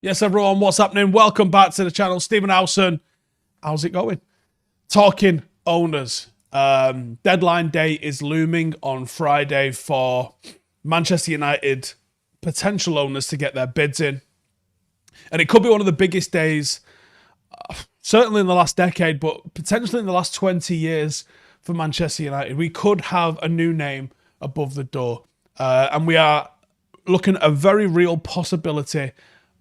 Yes, everyone, what's happening? Welcome back to the channel. Stephen Howson. How's it going? Talking owners. Deadline day is looming on Friday for Manchester United potential owners to get their bids in. And it could be one of the biggest days, certainly in the last decade, but potentially in the last 20 years for Manchester United. We could have a new name above the door. And we are looking at a very real possibility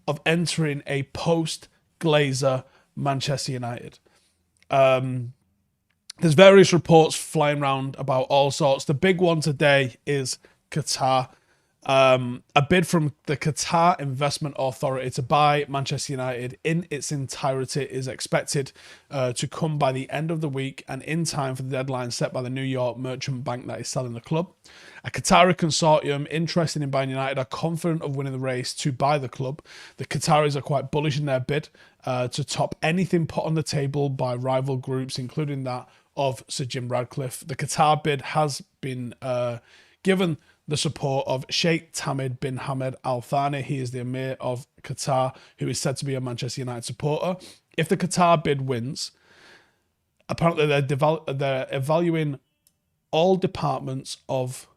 of entering a post-Glazer Manchester United. There's various reports flying around about all sorts. The big one today is Qatar. A bid from the Qatar Investment Authority to buy Manchester United in its entirety is expected to come by the end of the week and in time for the deadline set by the New York merchant bank that is selling the club. A Qatari consortium interested in buying United are confident of winning the race to buy the club. The Qataris are quite bullish in their bid to top anything put on the table by rival groups, including that of Sir Jim Ratcliffe. The Qatar bid has been given the support of Sheikh Tamim bin Hamad Al Thani. He is the Emir of Qatar, who is said to be a Manchester United supporter. If the Qatar bid wins, apparently they're evaluating all departments of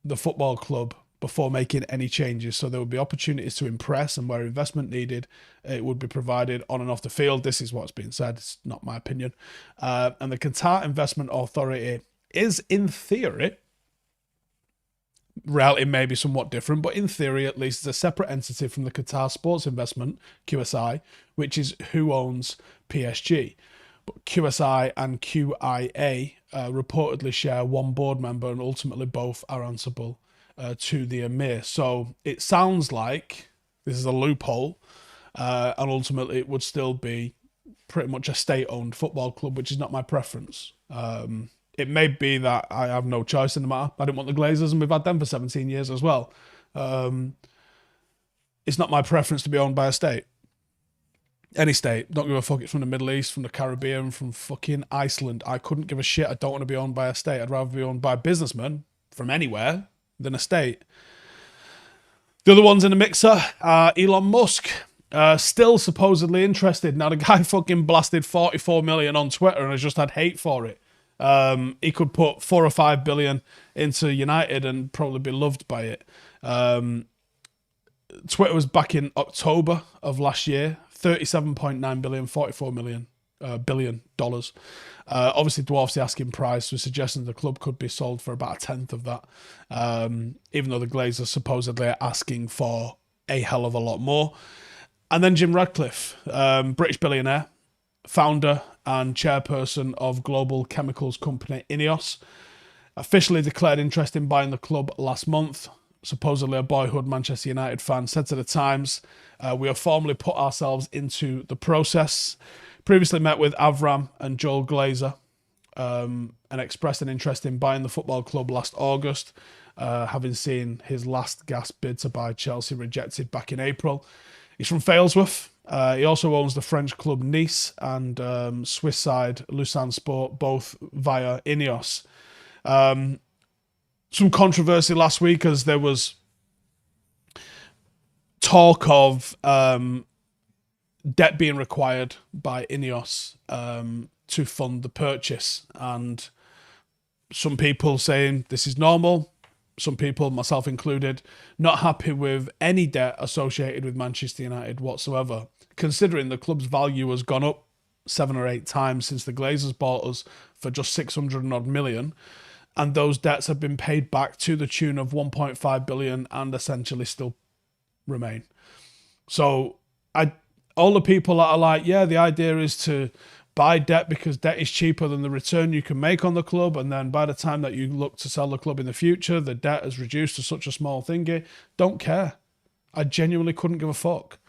the football club before making any changes. So there would be opportunities to impress, and where investment needed, it would be provided on and off the field. This is what's been said. It's not my opinion. And the Qatar Investment Authority is, in theory, reality may be somewhat different, but in theory, at least, it's a separate entity from the Qatar Sports Investment, QSI, which is who owns PSG. But QSI and QIA reportedly share one board member, and ultimately both are answerable to the Emir. So it sounds like this is a loophole, and ultimately it would still be pretty much a state-owned football club, which is not my preference. It may be that I have no choice in the matter. I didn't want the Glazers, and we've had them for 17 years as well. It's not my preference to be owned by a state. Any state. Don't give a fuck. It's from the Middle East, from the Caribbean, from fucking Iceland. I couldn't give a shit. I don't want to be owned by a state. I'd rather be owned by a businessman from anywhere than a state. The other ones in the mixer are Elon Musk. Still supposedly interested. Now, the guy fucking blasted 44 million on Twitter and has just had hate for it. He could put 4 or 5 billion into United and probably be loved by it. Twitter was back in October of last year, 37.9 billion, 44 million billion dollars. Obviously dwarfs the asking price, so suggesting the club could be sold for about a tenth of that. Even though the Glazers supposedly are asking for a hell of a lot more. And then Jim Ratcliffe, British billionaire, founder and chairperson of global chemicals company INEOS, officially declared interest in buying the club last month. Supposedly a boyhood Manchester United fan said to the Times, "We have formally put ourselves into the process. Previously met with Avram and Joel Glazer and expressed an interest in buying the football club last August, having seen his last gasp bid to buy Chelsea rejected back in April. He's from Failsworth. He also owns the French club Nice and Swiss side Lausanne Sport, both via INEOS. Some controversy last week as there was talk of debt being required by INEOS to fund the purchase, and some people saying this is normal. Some people, myself included, not happy with any debt associated with Manchester United whatsoever, considering the club's value has gone up 7 or 8 times since the Glazers bought us for just 600 odd million, and those debts have been paid back to the tune of 1.5 billion and essentially still remain. So all the people that are like, yeah, the idea is to buy debt because debt is cheaper than the return you can make on the club, and then by the time that you look to sell the club in the future, the debt is reduced to such a small thingy. Don't care. I genuinely couldn't give a fuck.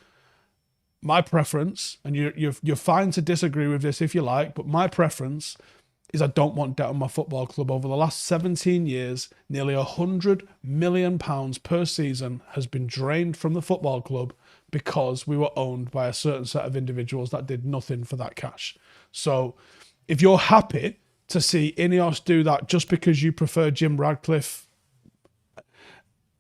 My preference, and you're fine to disagree with this if you like, but my preference is I don't want debt on my football club. Over the last 17 years, nearly £100 million per season has been drained from the football club because we were owned by a certain set of individuals that did nothing for that cash. So if you're happy to see INEOS do that just because you prefer Jim Ratcliffe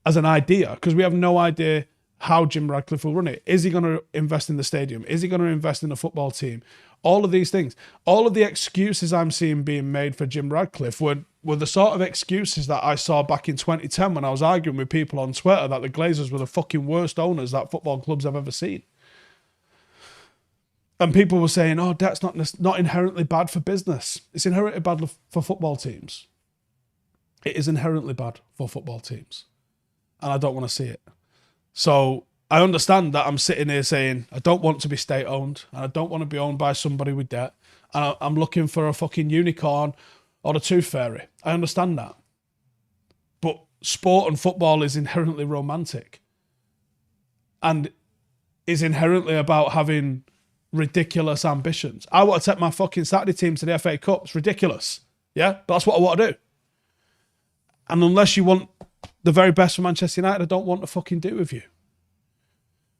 as an idea, because we have no idea how Jim Ratcliffe will run it. Is he going to invest in the stadium? Is he going to invest in the football team? All of these things. All of the excuses I'm seeing being made for Jim Ratcliffe were the sort of excuses that I saw back in 2010 when I was arguing with people on Twitter that the Glazers were the fucking worst owners that football clubs have ever seen. And people were saying, oh, that's not inherently bad for business. It's inherently bad for football teams. It is inherently bad for football teams. And I don't want to see it. So I understand that I'm sitting here saying I don't want to be state-owned and I don't want to be owned by somebody with debt. And I'm looking for a fucking unicorn or a tooth fairy. I understand that. But sport and football is inherently romantic. And is inherently about having ridiculous ambitions. I want to take my fucking Saturday team to the FA Cup. It's ridiculous. Yeah? But that's what I want to do. And unless you want the very best for Manchester United, I don't want to fucking do with you.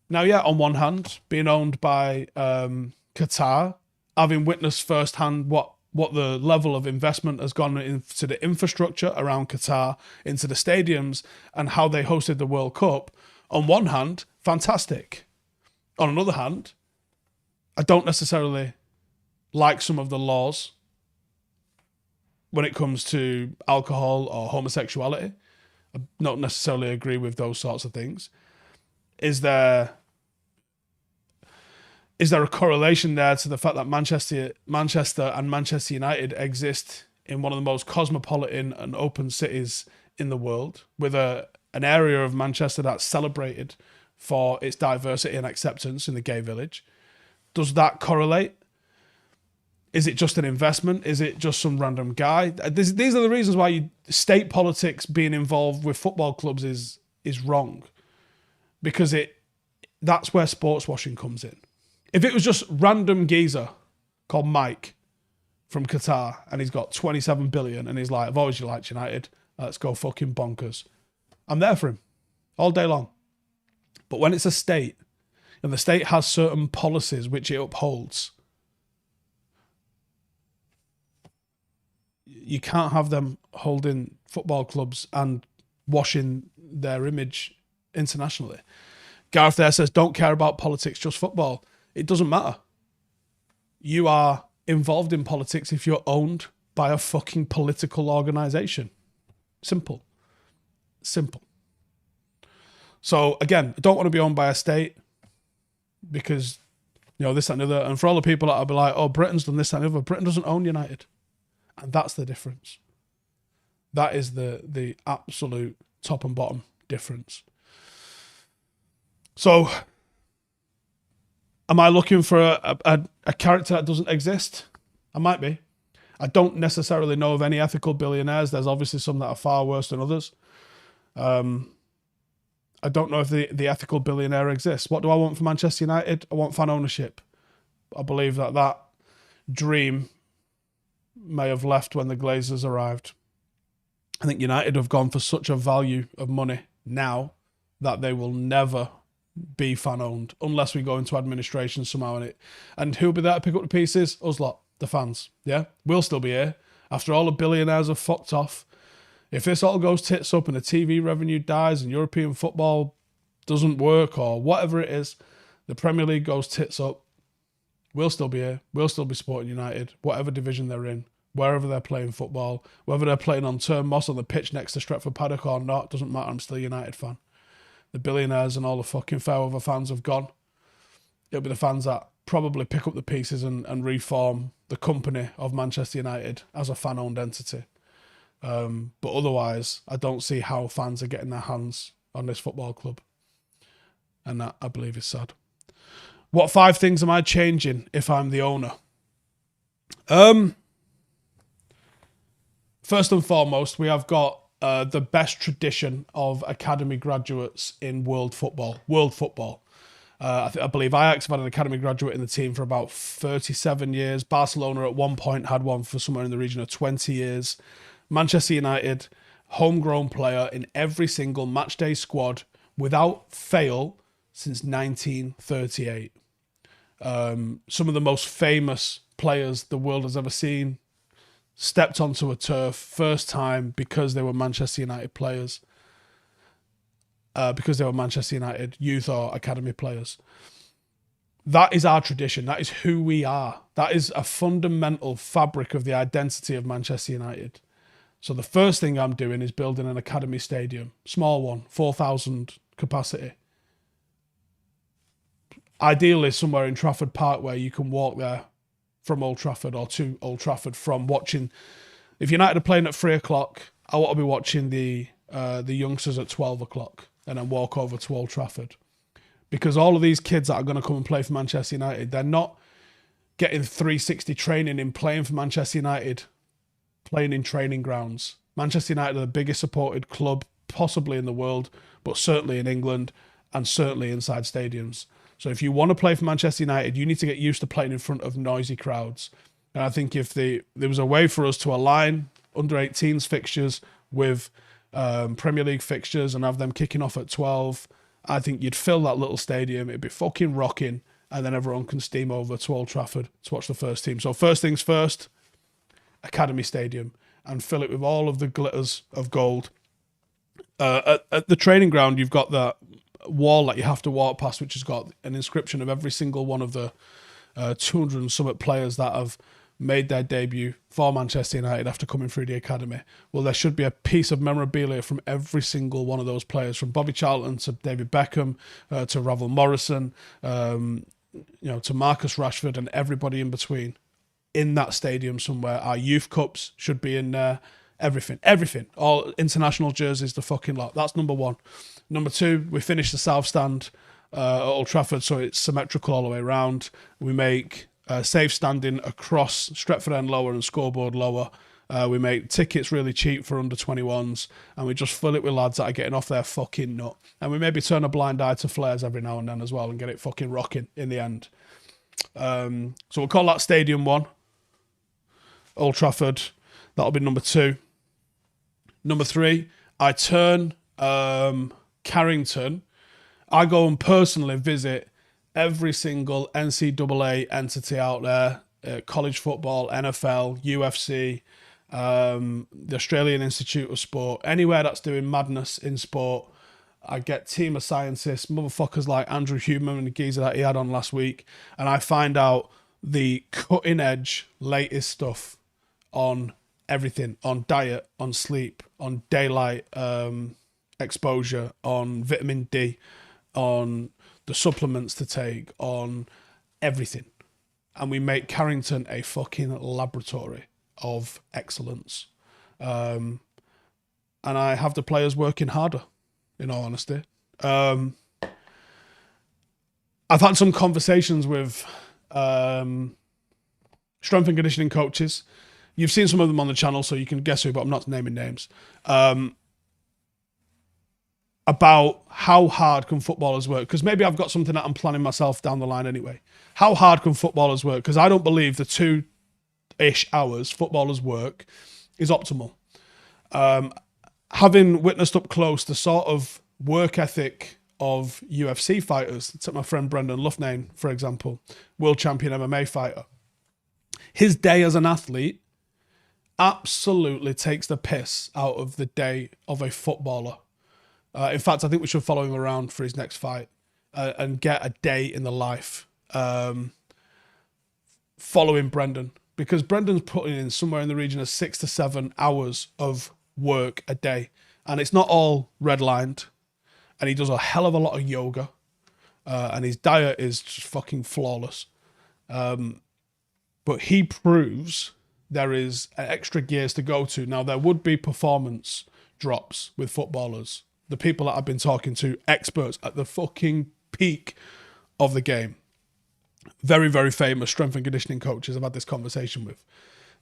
Now, yeah, on one hand, being owned by Qatar, having witnessed firsthand what the level of investment has gone into the infrastructure around Qatar, into the stadiums, and how they hosted the World Cup, on one hand, fantastic. On another hand, I don't necessarily like some of the laws when it comes to alcohol or homosexuality. I don't necessarily agree with those sorts of things. Is there a correlation there to the fact that Manchester and Manchester United exist in one of the most cosmopolitan and open cities in the world, with an area of Manchester that's celebrated for its diversity and acceptance in the gay village? Does that correlate? Is it just an investment? Is it just some random guy? These are the reasons why state politics being involved with football clubs is wrong. Because that's where sports washing comes in. If it was just random geezer called Mike from Qatar and he's got 27 billion and he's like, I've always liked United, let's go fucking bonkers, I'm there for him all day long. But when it's a state and the state has certain policies which it upholds, you can't have them holding football clubs and washing their image internationally. Gareth there says, don't care about politics, just football. It doesn't matter. You are involved in politics if you're owned by a fucking political organisation. Simple. So again, I don't want to be owned by a state because, this, that and the other. And for all the people that will be like, oh, Britain's done this, that and the other. Britain doesn't own United. And that's the difference. That is the absolute top and bottom difference. So, am I looking for a character that doesn't exist? I might be. I don't necessarily know of any ethical billionaires. There's obviously some that are far worse than others. I don't know if the ethical billionaire exists. What do I want for Manchester United? I want fan ownership. I believe that dream may have left when the Glazers arrived. I think United have gone for such a value of money now that they will never be fan owned unless we go into administration somehow. And who'll be there to pick up the pieces? Us lot, the fans. Yeah, we'll still be here after all the billionaires have fucked off. If this all goes tits up and the TV revenue dies and European football doesn't work or whatever it is, the Premier League goes tits up, we'll still be here. We'll still be supporting United, whatever division they're in, wherever they're playing football, whether they're playing on Turn Moss on the pitch next to Stretford Paddock or not, doesn't matter. I'm still a United fan. The billionaires and all the fucking fair weather fans have gone. It'll be the fans that probably pick up the pieces and reform the company of Manchester United as a fan-owned entity. But otherwise, I don't see how fans are getting their hands on this football club. And that, I believe, is sad. What 5 things am I changing if I'm the owner? First and foremost, we have got the best tradition of academy graduates in world football. I believe Ajax have had an academy graduate in the team for about 37 years. Barcelona at one point had one for somewhere in the region of 20 years. Manchester United, homegrown player in every single matchday squad without fail since 1938. Some of the most famous players the world has ever seen stepped onto a turf first time because they were Manchester United players. because they were Manchester United youth or academy players. That is our tradition. That is who we are. That is a fundamental fabric of the identity of Manchester United. So the first thing I'm doing is building an academy stadium, small one, 4,000 capacity. Ideally somewhere in Trafford Park where you can walk there from Old Trafford or to Old Trafford from watching. If United are playing at 3 o'clock, I want to be watching the youngsters at 12 o'clock and then walk over to Old Trafford. Because all of these kids that are going to come and play for Manchester United, they're not getting 360 training in playing for Manchester United, playing in training grounds. Manchester United are the biggest supported club possibly in the world, but certainly in England and certainly inside stadiums. So if you want to play for Manchester United, you need to get used to playing in front of noisy crowds. And I think if there was a way for us to align under 18s fixtures with Premier League fixtures and have them kicking off at 12, I think you'd fill that little stadium. It'd be fucking rocking. And then everyone can steam over to Old Trafford to watch the first team. So first things first, Academy Stadium, and fill it with all of the glitters of gold. At the training ground, you've got that wall that you have to walk past, which has got an inscription of every single one of the 200 and something players that have made their debut for Manchester United after coming through the academy. Well, there should be a piece of memorabilia from every single one of those players, from Bobby Charlton to David Beckham to Ravel Morrison, to Marcus Rashford and everybody in between in that stadium somewhere. Our youth cups should be in there. Everything. All international jerseys, the fucking lot. That's number one. Number two, we finish the South Stand at Old Trafford so it's symmetrical all the way around. We make safe standing across Stretford End lower and Scoreboard lower. We make tickets really cheap for under 21s, and we just fill it with lads that are getting off their fucking nut. And we maybe turn a blind eye to flares every now and then as well and get it fucking rocking in the end. So we'll call that Stadium 1. Old Trafford, that'll be number 2. Number 3, I turn Carrington. I go and personally visit every single NCAA entity out there, college football, NFL, UFC, the Australian Institute of Sport, anywhere that's doing madness in sport. I get team of scientists, motherfuckers like Andrew Human and the geezer that he had on last week, and I find out the cutting edge, latest stuff on everything, on diet, on sleep, on daylight exposure, on vitamin D, on the supplements to take, on everything. And we make Carrington a fucking laboratory of excellence. And I have the players working harder, in all honesty. I've had some conversations with strength and conditioning coaches. You've seen some of them on the channel, so you can guess who, but I'm not naming names. About how hard can footballers work? Because maybe I've got something that I'm planning myself down the line anyway. How hard can footballers work? Because I don't believe the 2-ish hours footballers work is optimal. Having witnessed up close the sort of work ethic of UFC fighters, take my friend Brendan Loughnane, for example, world champion MMA fighter. His day as an athlete absolutely takes the piss out of the day of a footballer. In fact, I think we should follow him around for his next fight and get a day in the life following Brendan. Because Brendan's putting in somewhere in the region of 6 to 7 hours of work a day. And it's not all redlined. And he does a hell of a lot of yoga. And his diet is just fucking flawless. But he proves there is extra gears to go to. Now, there would be performance drops with footballers. The people that I've been talking to, experts at the fucking peak of the game. Very, very famous strength and conditioning coaches I've had this conversation with.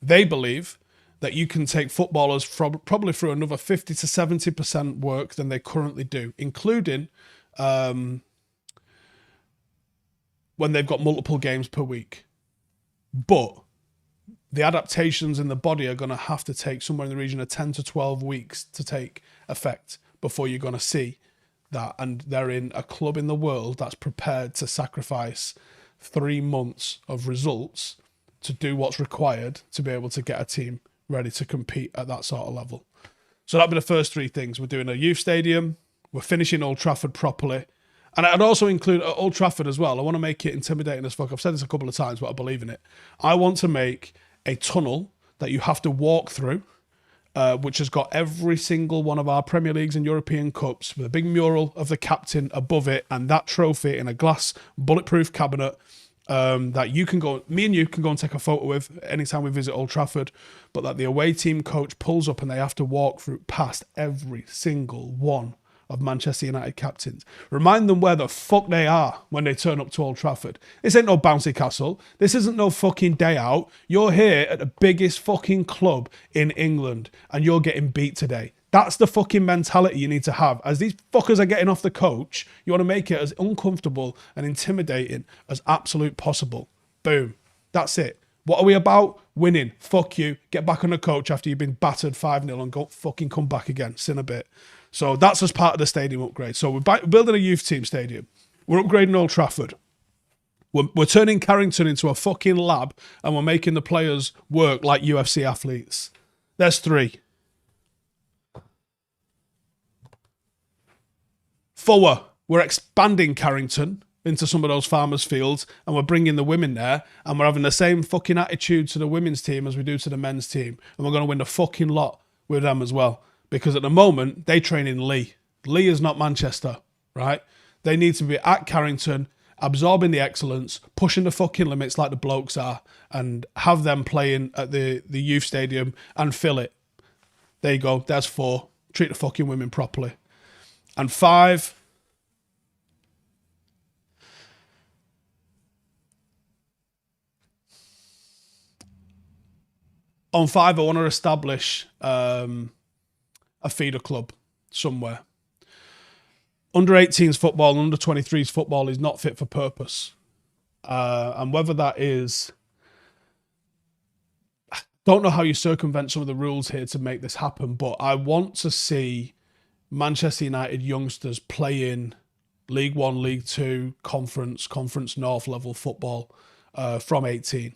They believe that you can take footballers probably through another 50 to 70% work than they currently do, including when they've got multiple games per week. But the adaptations in the body are going to have to take somewhere in the region of 10 to 12 weeks to take effect before you're going to see that. And they're in a club in the world that's prepared to sacrifice 3 months of results to do what's required to be able to get a team ready to compete at that sort of level. So that'll be the first 3 things. We're doing a youth stadium, We're finishing Old Trafford properly. And I'd also include Old Trafford as well. I want to make it intimidating as fuck. I've said this a couple of times, but I believe in it. I want to make a tunnel that you have to walk through, which has got every single one of our Premier Leagues and European Cups with a big mural of the captain above it and that trophy in a glass bulletproof cabinet that you can go, me and you can go and take a photo with anytime we visit Old Trafford, but that the away team coach pulls up and they have to walk through past every single one of Manchester United captains. Remind them where the fuck they are when they turn up to Old Trafford. This ain't no bouncy castle. This isn't no fucking day out. You're here at the biggest fucking club in England and you're getting beat today. That's the fucking mentality you need to have. As these fuckers are getting off the coach, you want to make it as uncomfortable and intimidating as absolute possible. Boom. That's it. What are we about? Winning. Fuck you. Get back on the coach after you've been battered 5-0 and go fucking come back again. Sin a bit. So that's as part of the stadium upgrade. So we're building a youth team stadium. We're upgrading Old Trafford. We're turning Carrington into a fucking lab and we're making the players work like UFC athletes. There's 3. 4, we're expanding Carrington into some of those farmers' fields and we're bringing the women there and we're having the same fucking attitude to the women's team as we do to the men's team. And we're going to win the fucking lot with them as well. Because at the moment, they train in Leigh. Leigh is not Manchester, right? They need to be at Carrington, absorbing the excellence, pushing the fucking limits like the blokes are, and have them playing at the youth stadium and fill it. There you go. There's 4. Treat the fucking women properly. And 5... On 5, I want to establish... a feeder club somewhere. Under 18s football and under 23s football is not fit for purpose. And whether that is... I don't know how you circumvent some of the rules here to make this happen, but I want to see Manchester United youngsters playing League One, League Two, Conference North level football from 18.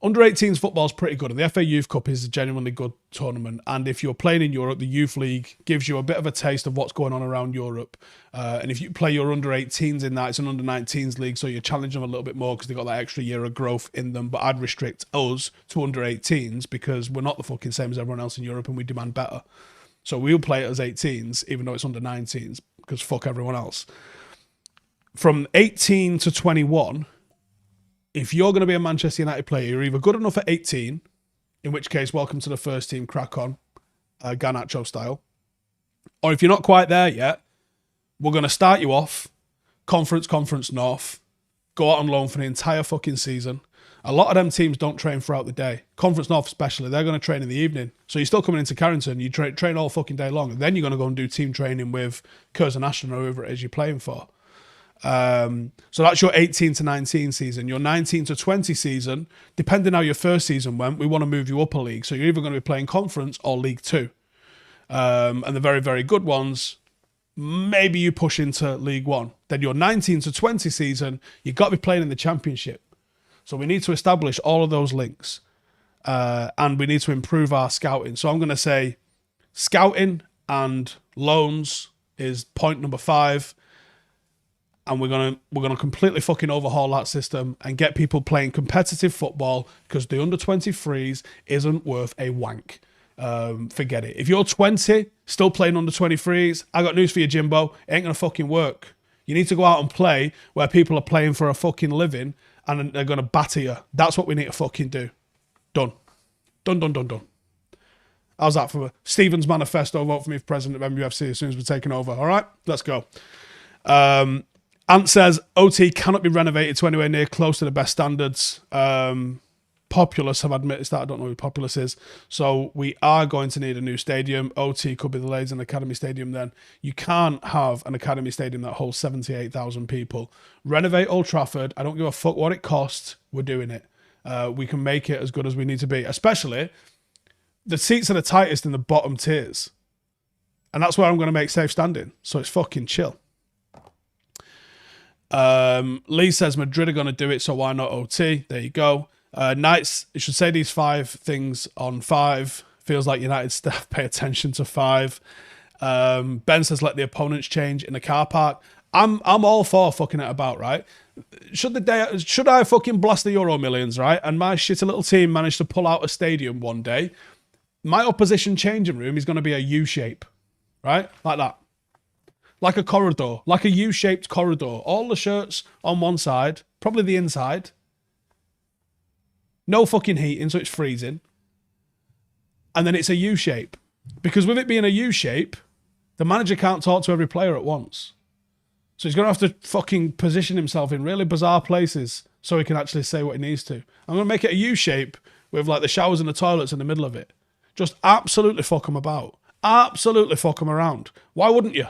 Under 18s football is pretty good, and the FA Youth Cup is a genuinely good tournament. And if you're playing in Europe, the Youth League gives you a bit of a taste of what's going on around Europe. And if you play your under 18s in that, it's an under 19s league, so you challenge them a little bit more because they've got that extra year of growth in them. But I'd restrict us to under 18s because we're not the fucking same as everyone else in Europe and we demand better. So we'll play it as 18s, even though it's under 19s, because fuck everyone else. From 18 to 21... if you're going to be a Manchester United player, you're either good enough at 18, in which case, welcome to the first team, crack on, Garnacho style. Or if you're not quite there yet, we're going to start you off, Conference North, go out on loan for the entire fucking season. A lot of them teams don't train throughout the day. Conference North especially, they're going to train in the evening. So you're still coming into Carrington, you train all fucking day long, and then you're going to go and do team training with Curzon Ashton or whoever it is you're playing for. So that's your 18 to 19 season. Your 19 to 20 season, depending how your first season went, we want to move you up a league. So you're either going to be playing Conference or League Two. And the very, very good ones, maybe you push into League One. Then your 19 to 20 season, you've got to be playing in the Championship. So we need to establish all of those links. And we need to improve our scouting. So I'm going to say scouting and loans is point number 5. And we're gonna completely fucking overhaul that system and get people playing competitive football because the under 23s isn't worth a wank. Forget it. If you're 20, still playing under 23s, I got news for you, Jimbo. It ain't gonna fucking work. You need to go out and play where people are playing for a fucking living and they're gonna batter you. That's what we need to fucking do. Done. Done. How's that for Stephen's manifesto? Vote for me for president of MUFC as soon as we're taking over. All right, let's go. Ant says, OT cannot be renovated to anywhere near close to the best standards. Populous have admitted that. I don't know who Populous is. So we are going to need a new stadium. OT could be the Ladies and Academy Stadium then. You can't have an Academy Stadium that holds 78,000 people. Renovate Old Trafford. I don't give a fuck what it costs. We're doing it. We can make it as good as we need to be. Especially, the seats are the tightest in the bottom tiers. And that's where I'm going to make safe standing. So it's fucking chill. Lee says Madrid are going to do it, so why not OT? There you go. Knights, you should say these 5 things on 5. Feels like United staff pay attention to 5. Ben says let the opponents change in the car park. I'm all for fucking it about, right? Should I fucking blast the Euro Millions, right? And my shitty little team managed to pull out a stadium one day, my opposition changing room is going to be a U shape, right? Like that. Like a corridor, like a U-shaped corridor. All the shirts on one side, probably the inside. No fucking heating, so it's freezing. And then it's a U-shape. Because with it being a U-shape, the manager can't talk to every player at once. So he's going to have to fucking position himself in really bizarre places so he can actually say what he needs to. I'm going to make it a U-shape with like the showers and the toilets in the middle of it. Just absolutely fuck them about. Absolutely fuck them around. Why wouldn't you?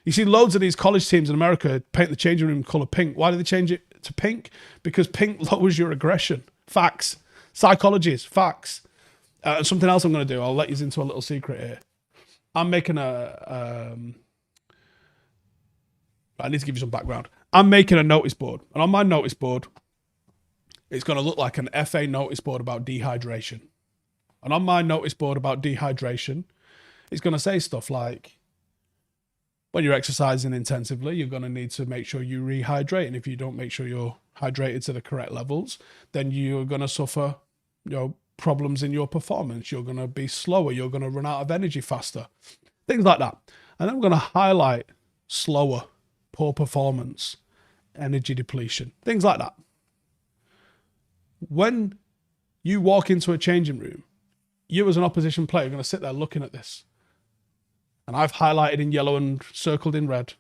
You see loads of these college teams in America paint the changing room colour pink. Why do they change it to pink? Because pink lowers your aggression. Facts. Psychology is facts. And something else I'm going to do, I'll let you into a little secret here. I'm making I need to give you some background. I'm making a notice board. And on my notice board, it's going to look like an FA notice board about dehydration. And on my notice board about dehydration, it's going to say stuff like, when you're exercising intensively, you're going to need to make sure you rehydrate. And if you don't make sure you're hydrated to the correct levels, then you're going to suffer, problems in your performance. You're going to be slower. You're going to run out of energy faster. Things like that. And then I'm going to highlight slower, poor performance, energy depletion, things like that. When you walk into a changing room, you as an opposition player are going to sit there looking at this. And I've highlighted in yellow and circled in red,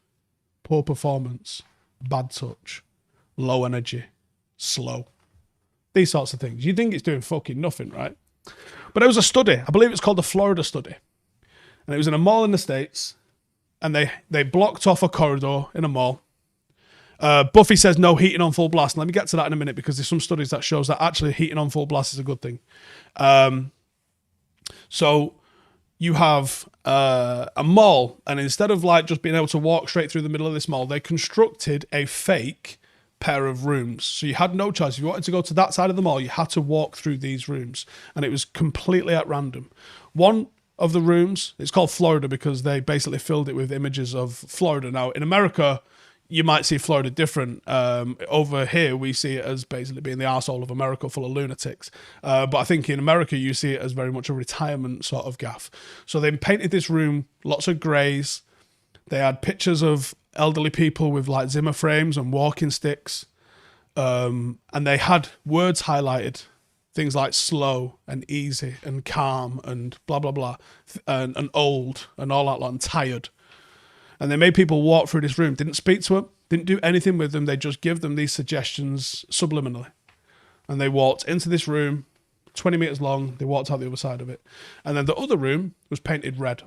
poor performance, bad touch, low energy, slow. These sorts of things. You think it's doing fucking nothing, right? But there was a study, I believe it's called the Florida study. And it was in a mall in the States. And they blocked off a corridor in a mall. Buffy says no heating on full blast. And let me get to that in a minute because there's some studies that shows that actually heating on full blast is a good thing. So you have a mall, and instead of like just being able to walk straight through the middle of this mall, they constructed a fake pair of rooms. So you had no choice. If you wanted to go to that side of the mall, you had to walk through these rooms, and it was completely at random. One of the rooms, it's called Florida because they basically filled it with images of Florida. Now, in America, you might see Florida different. Over here, we see it as basically being the arsehole of America full of lunatics. But I think in America, you see it as very much a retirement sort of gaff. So they painted this room, lots of greys. They had pictures of elderly people with like Zimmer frames and walking sticks. And they had words highlighted, things like slow and easy and calm and blah, blah, blah, and old and all that lot and tired. And they made people walk through this room, didn't speak to them, didn't do anything with them. They just give them these suggestions subliminally. And they walked into this room, 20 meters long. They walked out the other side of it. And then the other room was painted red.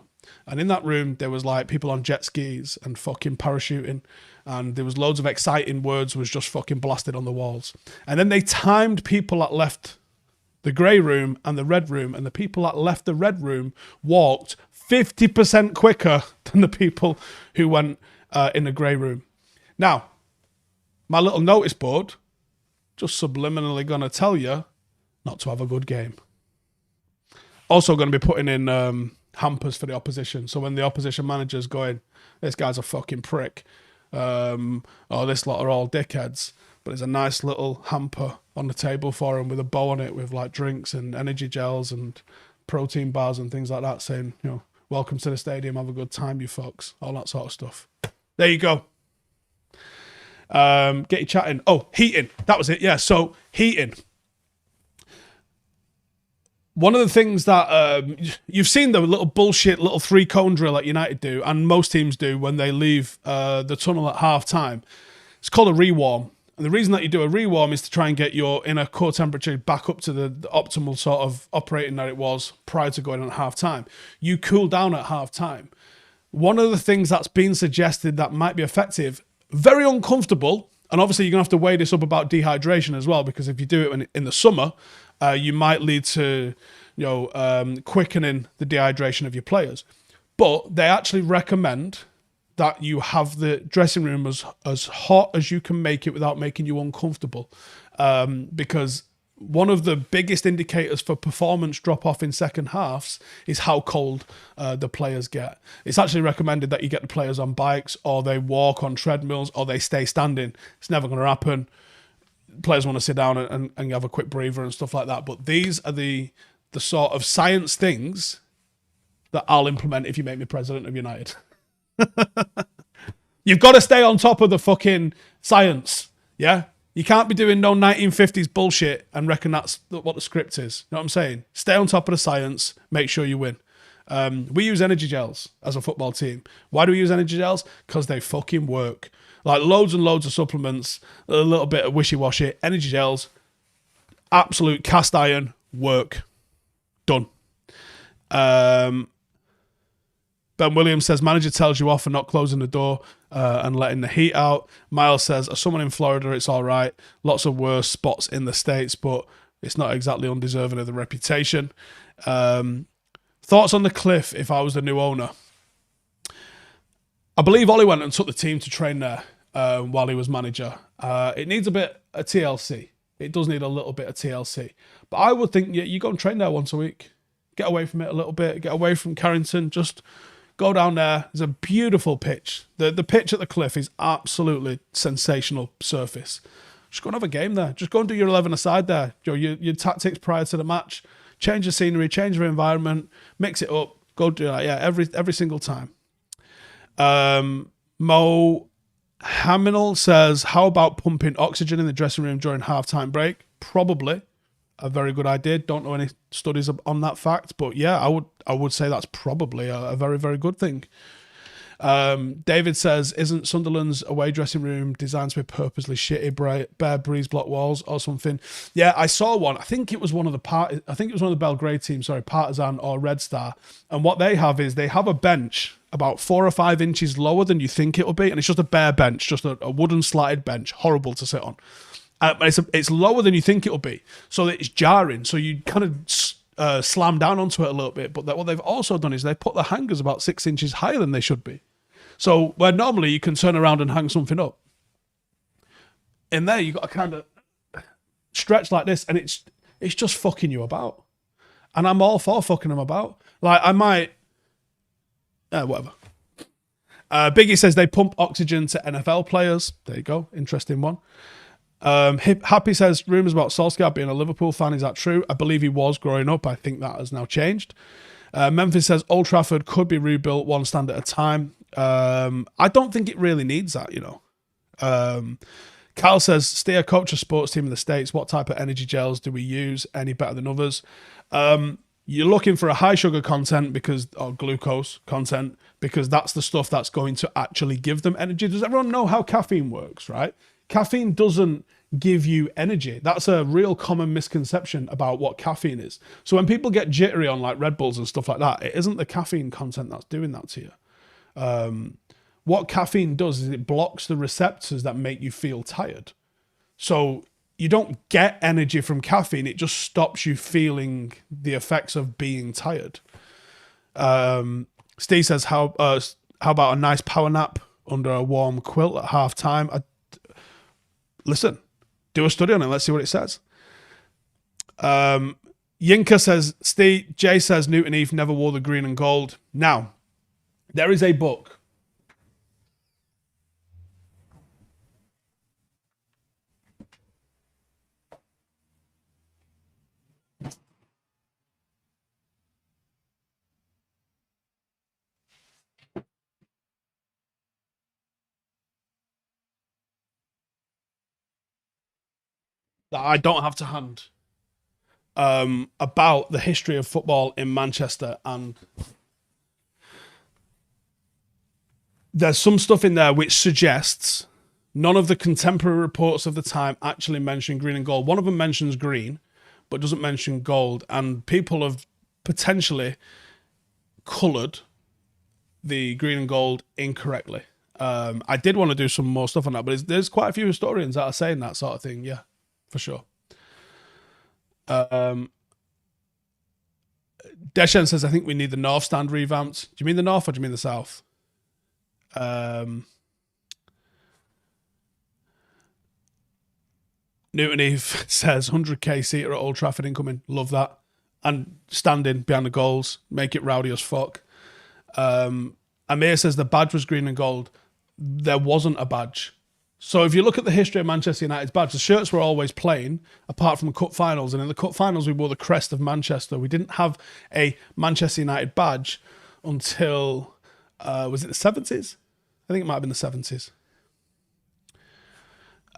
And in that room, there was like people on jet skis and fucking parachuting. And there was loads of exciting words was just fucking blasted on the walls. And then they timed people that left the grey room and the red room. And the people that left the red room walked 50% quicker than the people who went in the grey room. Now, my little notice board just subliminally going to tell you not to have a good game. Also going to be putting in hampers for the opposition. So when the opposition manager's going, this guy's a fucking prick, or this lot are all dickheads, but there's a nice little hamper on the table for him with a bow on it with like drinks and energy gels and protein bars and things like that saying, welcome to the stadium, have a good time, you fucks. All that sort of stuff. There you go. Get you chatting. Oh, heating. That was it. Yeah, so heating. One of the things that you've seen the little bullshit little 3-cone drill that United do, and most teams do when they leave the tunnel at half time. It's called a rewarm. And the reason that you do a rewarm is to try and get your inner core temperature back up to the optimal sort of operating that it was prior to going on at half time. You cool down at half time. One of the things that's been suggested that might be effective, very uncomfortable, and obviously you're going to have to weigh this up about dehydration as well, because if you do it in the summer, you might lead to quickening the dehydration of your players. But they actually recommend that you have the dressing room as hot as you can make it without making you uncomfortable. Because one of the biggest indicators for performance drop off in second halves is how cold the players get. It's actually recommended that you get the players on bikes, or they walk on treadmills, or they stay standing. It's never going to happen. Players want to sit down and have a quick breather and stuff like that. But these are the sort of science things that I'll implement if you make me president of United. You've got to stay on top of the fucking science, yeah? You can't be doing no 1950s bullshit and reckon that's what the script is. You know what I'm saying? Stay on top of the science, make sure you win. We use energy gels as a football team. Why do we use energy gels? Because they fucking work. Like loads and loads of supplements, a little bit of wishy-washy. Energy gels, absolute cast iron, work. Done. Ben Williams says, manager tells you off for not closing the door and letting the heat out. Miles says, as someone in Florida, it's all right. Lots of worse spots in the States, but it's not exactly undeserving of the reputation. Thoughts on the cliff if I was the new owner? I believe Ollie went and took the team to train there while he was manager. It needs a bit of TLC. It does need a little bit of TLC. But I would think you go and train there once a week. Get away from it a little bit. Get away from Carrington. Just go down there. There's a beautiful pitch. The pitch at the cliff is absolutely sensational surface. Just go and have a game there. Just go and do your 11-a-side there. Your tactics prior to the match. Change the scenery, change the environment, mix it up. Go do that. Yeah, every single time. Mo Haminal says, how about pumping oxygen in the dressing room during halftime break? Probably a very good idea. Don't know any studies on that fact, but yeah, I would say that's probably a very, very good thing. David says, isn't Sunderland's away dressing room designed to be purposely shitty, bare breeze block walls or something? Yeah, I saw one. I think it was one of the Belgrade teams, Partizan or Red Star. And what they have is they have a bench about 4 or 5 inches lower than you think it'll be, and it's just a bare bench, just a wooden slatted bench, horrible to sit on. It's lower than you think it'll be, so that it's jarring. So you kind of slam down onto it a little bit. But what they've also done is they put the hangers about 6 inches higher than they should be. So where normally you can turn around and hang something up, in there you got to kind of stretch like this, and it's just fucking you about. And I'm all for fucking them about. Like I might, whatever. Biggie says they pump oxygen to NFL players. There you go, interesting one. Happy says, rumours about Solskjaer being a Liverpool fan, is that true? I believe he was growing up. I think that has now changed. Memphis says Old Trafford could be rebuilt one stand at a time. I don't think it really needs that, you know. Kyle says, Steer coach a sports team in the States. What type of energy gels do we use? Any better than others? You're looking for a high sugar content or glucose content, because that's the stuff that's going to actually give them energy. Does everyone know how caffeine works, right? Caffeine doesn't give you energy. That's a real common misconception about what caffeine is. So when people get jittery on like Red Bulls and stuff like that, it isn't the caffeine content that's doing that to you. What caffeine does is it blocks the receptors that make you feel tired. So you don't get energy from caffeine. It just stops you feeling the effects of being tired. Steve says, how about a nice power nap under a warm quilt at half time? Listen, do a study on it. Let's see what it says. Yinka says, Steve, Jay says Newton Heath never wore the green and gold. Now, there is a book. That I don't have to hand about the history of football in Manchester, and there's some stuff in there which suggests none of the contemporary reports of the time actually mention green and gold. One of them mentions green, but doesn't mention gold, and people have potentially coloured the green and gold incorrectly. I did want to do some more stuff on that, but there's quite a few historians that are saying that sort of thing, yeah. For sure. Deshen says, I think we need the North stand revamped. Do you mean the North or do you mean the South? Newton Eve says 100k seater at Old Trafford incoming. Love that. And standing behind the goals, make it rowdy as fuck. Amir says the badge was green and gold. There wasn't a badge. So if you look at the history of Manchester United's badge, the shirts were always plain, apart from the cup finals. And in the cup finals, we wore the crest of Manchester. We didn't have a Manchester United badge until, was it the 70s? I think it might have been the 70s.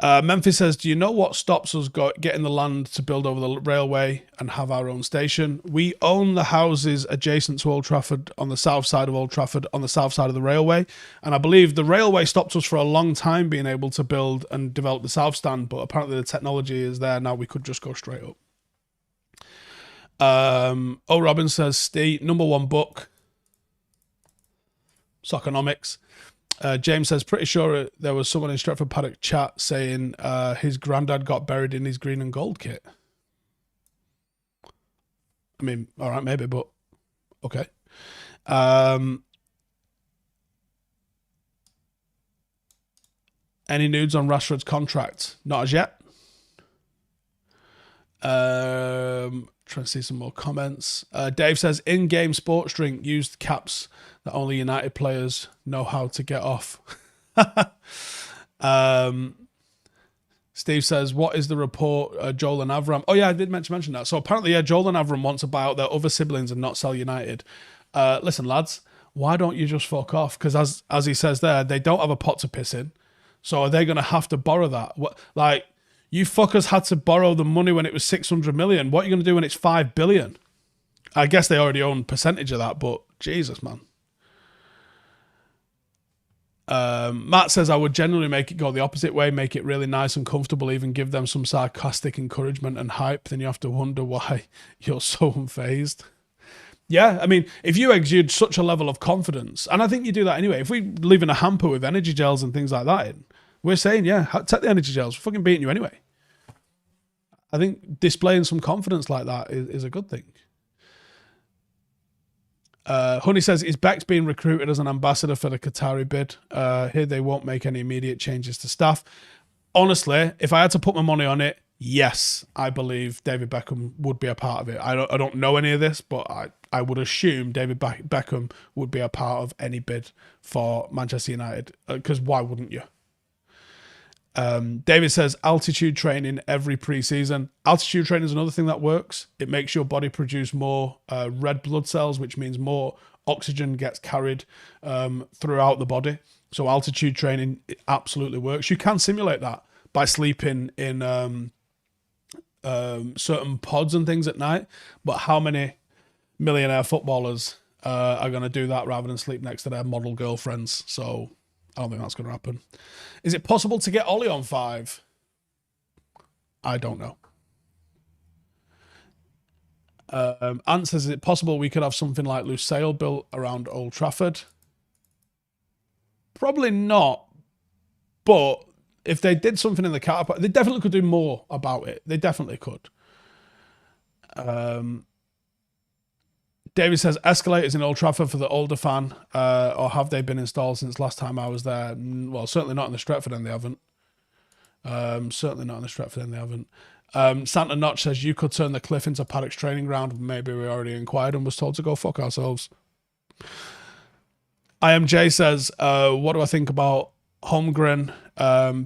Memphis says, do you know what stops us getting the land to build over the railway and have our own station? We own the houses adjacent to Old Trafford on the south side of Old Trafford, on the south side of the railway. And I believe the railway stopped us for a long time being able to build and develop the south stand, but apparently the technology is there now. We could just go straight up. O. Robbins says, Steve, number one book, Soccernomics. James says, pretty sure there was someone in Stretford Paddock chat saying his granddad got buried in his green and gold kit. I mean, all right, maybe, but okay. Any nudes on Rashford's contract? Not as yet. Trying to see some more comments. Dave says, in-game sports drink used caps that only United players know how to get off. Steve says, what is the report, Joel and Avram? Oh, yeah, I did mention that. So apparently, yeah, Joel and Avram want to buy out their other siblings and not sell United. Listen, lads, why don't you just fuck off? Because as he says there, they don't have a pot to piss in. So are they going to have to borrow that? Like, you fuckers had to borrow the money when it was 600 million. What are you going to do when it's 5 billion? I guess they already own a percentage of that, but Jesus, man. Matt says, I would generally make it go the opposite way, make it really nice and comfortable, even give them some sarcastic encouragement and hype. Then you have to wonder why you're so unfazed. Yeah, I mean, if you exude such a level of confidence, and I think you do that anyway, if we live in a hamper with energy gels and things like that in, we're saying, yeah, take the energy gels. We're fucking beating you anyway. I think displaying some confidence like that is a good thing. Honey says, is Bex being recruited as an ambassador for the Qatari bid? Here they won't make any immediate changes to staff. Honestly, if I had to put my money on it, yes, I believe David Beckham would be a part of it. I don't know any of this, but I would assume David Beckham would be a part of any bid for Manchester United, because why wouldn't you? David says, altitude training every pre-season. Altitude training is another thing that works. It makes your body produce more red blood cells, which means more oxygen gets carried throughout the body. So altitude training, it absolutely works. You can simulate that by sleeping in certain pods and things at night. But how many millionaire footballers are going to do that rather than sleep next to their model girlfriends? So I don't think that's going to happen. Is it possible to get Ollie on 5? I don't know. Ant says, is it possible we could have something like Lusail built around Old Trafford? Probably not. But if they did something in the car park, they definitely could do more about it. They definitely could. David says, escalators in Old Trafford for the older fan, or have they been installed since last time I was there? Well, certainly not in the Stretford end, they haven't. Certainly not in the Stretford end, they haven't. Santa Notch says, you could turn the cliff into Paddock's training ground. Maybe we already inquired and was told to go fuck ourselves. IMJ says, what do I think about Holmgren,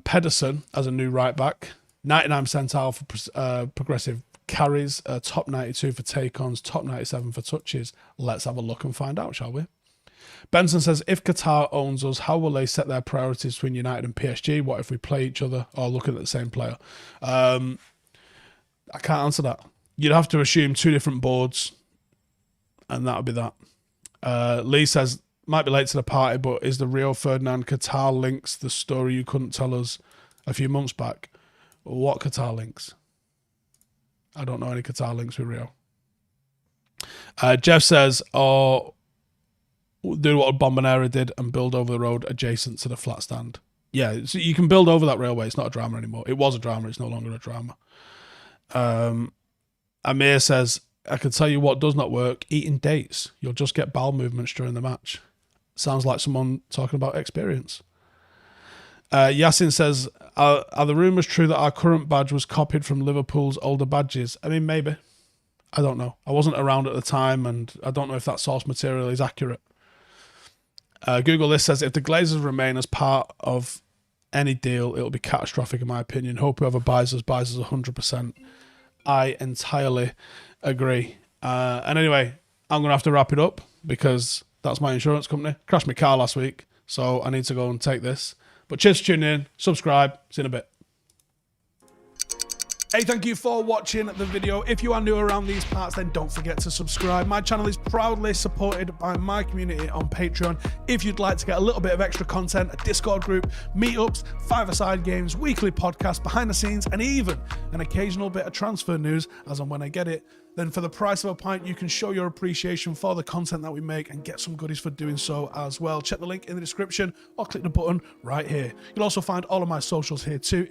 Pedersen as a new right back? 99 percentile for progressive carries, top 92 for take-ons, top 97 for touches. Let's have a look and find out, shall we? Benson says, if Qatar owns us, how will they set their priorities between United and PSG? What if we play each other or looking at the same player? I can't answer that. You'd have to assume 2 different boards, and that would be that. Lee says, might be late to the party, but is the Rio Ferdinand Qatar links the story you couldn't tell us a few months back? What Qatar links? I don't know any Qatar links with Rio. Jeff says, do what Bombonera did and build over the road adjacent to the flat stand. Yeah, so you can build over that railway. It's not a drama anymore. It was a drama. It's no longer a drama. Amir says, I can tell you what does not work. Eating dates. You'll just get bowel movements during the match. Sounds like someone talking about experience. Yasin says, Are the rumours true that our current badge was copied from Liverpool's older badges? I mean, maybe. I don't know. I wasn't around at the time, and I don't know if that source material is accurate. Google this says, if the Glazers remain as part of any deal, it'll be catastrophic in my opinion. Hope whoever buys us 100%. I entirely agree. And anyway, I'm going to have to wrap it up because that's my insurance company. Crashed my car last week, so I need to go and take this. But cheers for tuning in. Subscribe. See you in a bit. Hey, thank you for watching the video. If you are new around these parts, then don't forget to subscribe. My channel is proudly supported by my community on Patreon. If you'd like to get a little bit of extra content, a Discord group, meetups, five-a-side games, weekly podcasts, behind the scenes, and even an occasional bit of transfer news as and when I get it, then for the price of a pint, you can show your appreciation for the content that we make and get some goodies for doing so as well. Check the link in the description or click the button right here. You'll also find all of my socials here too.